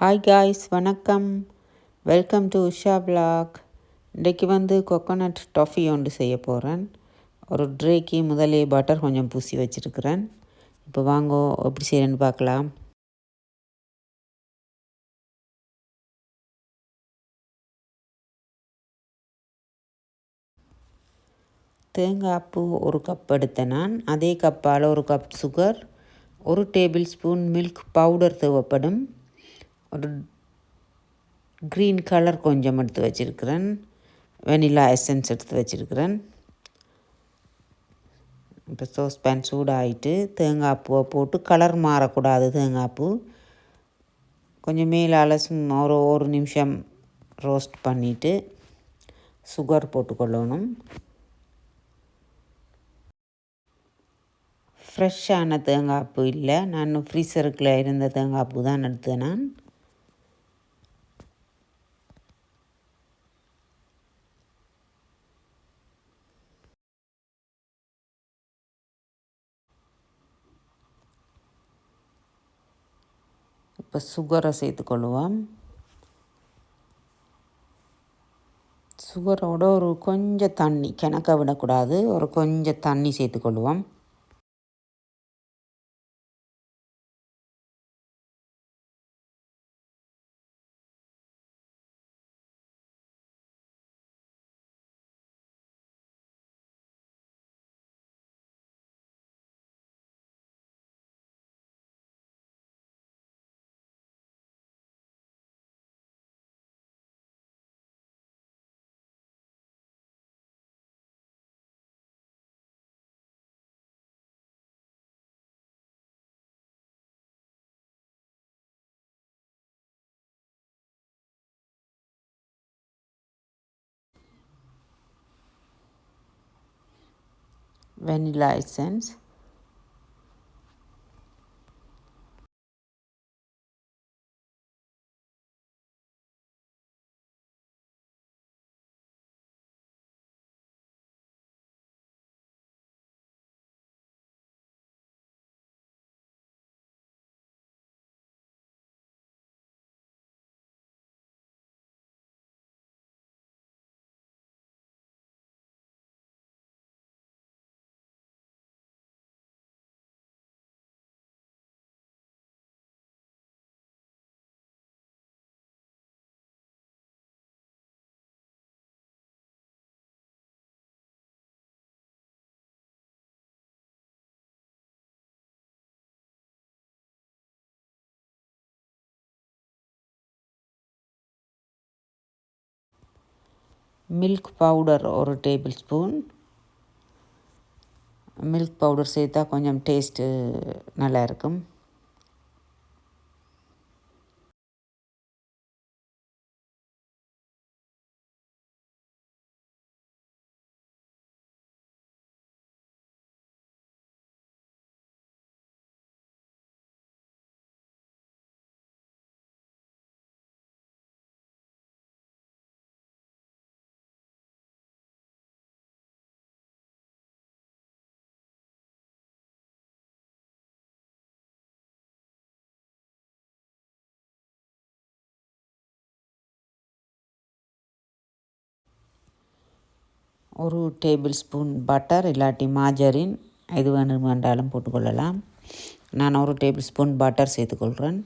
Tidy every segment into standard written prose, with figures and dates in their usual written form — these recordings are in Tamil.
ஹாய் காய்ஸ், வணக்கம். Welcome to Usha vlog. இன்றைக்கு கொக்கோனட் டாஃபி ஒன்று செய்ய போகிறேன். ஒரு ட்ரேக்கு முதலே பட்டர் கொஞ்சம் பூசி வச்சுருக்கிறேன். இப்போ வாங்கோ எப்படி செய்கிறேன்னு பார்க்கலாம். தேங்காய் பூ ஒரு கப் எடுத்தேன் நான். அதே கப்பால் ஒரு cup sugar, 1 tablespoon milk powder தேவைப்படும். ஒரு க்ரீன் கலர் கொஞ்சம் எடுத்து வச்சுருக்கிறேன். வெனிலா எசன்ஸ் எடுத்து வச்சுருக்கிறேன். இப்போ சோஸ்பேன் சூடாகிட்டு தேங்காய் பூவை போட்டு, கலர் மாறக்கூடாது. தேங்காய் பூ கொஞ்சம் மேலால் ஒரு நிமிஷம் ரோஸ்ட் பண்ணிவிட்டு சுகர் போட்டுக்கொள்ளணும். ஃப்ரெஷ்ஷான தேங்காய் பூ இல்லை, நான் ஃப்ரீசருக்குள்ள இருந்த தேங்காய் பூ தான் எடுத்தேன் நான். இப்போ சுகரை சேர்த்துக்கொள்ளுவோம். சுகரோட ஒரு கொஞ்சம் தண்ணி, கிணக்க விடக்கூடாது, ஒரு கொஞ்சம் தண்ணி சேர்த்துக்கொள்ளுவோம். Vanilla essence, milk powder 1 tablespoon. Milk powder சேர்த்தா கொஞ்சம் டேஸ்ட்டு நல்லா இருக்கும். ஒரு டேபிள் ஸ்பூன் பட்டர் இல்லாட்டி மாஜரின், எது வேண்டாலும் போட்டுக்கொள்ளலாம். நான் 1 டேபிள் ஸ்பூன் பட்டர் சேர்த்துக்கொள்கிறேன்.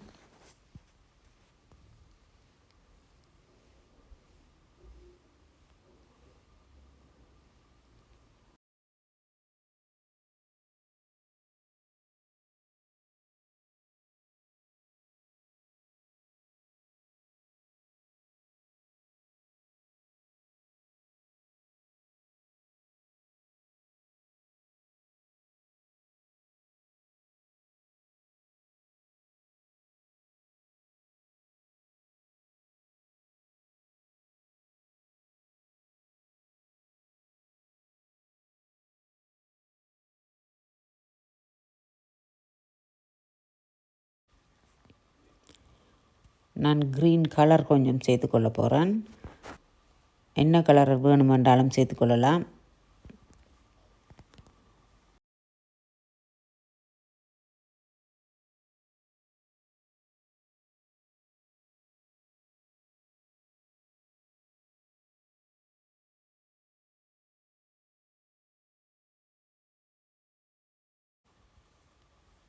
நான் க்ரீன் கலர் கொஞ்சம் சேர்த்துக்கொள்ள போகிறேன். என்ன கலர் வேணுமென்றாலும் சேர்த்துக்கொள்ளலாம்.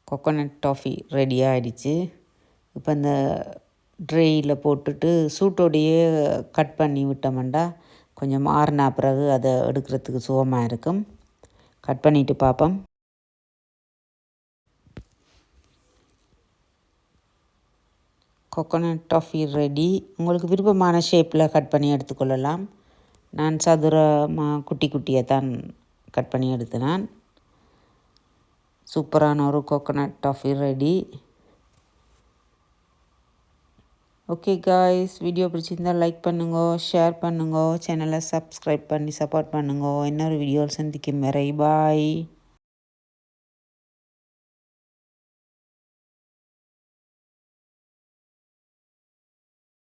கோகோனட் டாஃபி ரெடி ஆகிடுச்சு. இப்போ இந்த ட்ரேயில் போட்டுட்டு சூட்டோடையே கட் பண்ணி விட்டோம்னா கொஞ்சம் ஆறுனா பிறகு அதை எடுக்கிறதுக்கு சுகமாக இருக்கும். கட் பண்ணிவிட்டு பார்ப்போம். Coconut toffee ready. உங்களுக்கு விருப்பமான ஷேப்பில் கட் பண்ணி எடுத்துக்கொள்ளலாம். நான் சதுரமாக குட்டி குட்டியாக தான் கட் பண்ணி எடுத்தேன். சூப்பரான ஒரு coconut toffee ready. Okay guys, video பிடிச்சிருந்தால் லைக் பண்ணுங்க, ஷேர் பண்ணுங்க, சேனலை சப்ஸ்கிரைப் பண்ணி சப்போர்ட் பண்ணுங்க. இன்னொரு வீடியோவில் சந்திக்கும் வரை பாய்.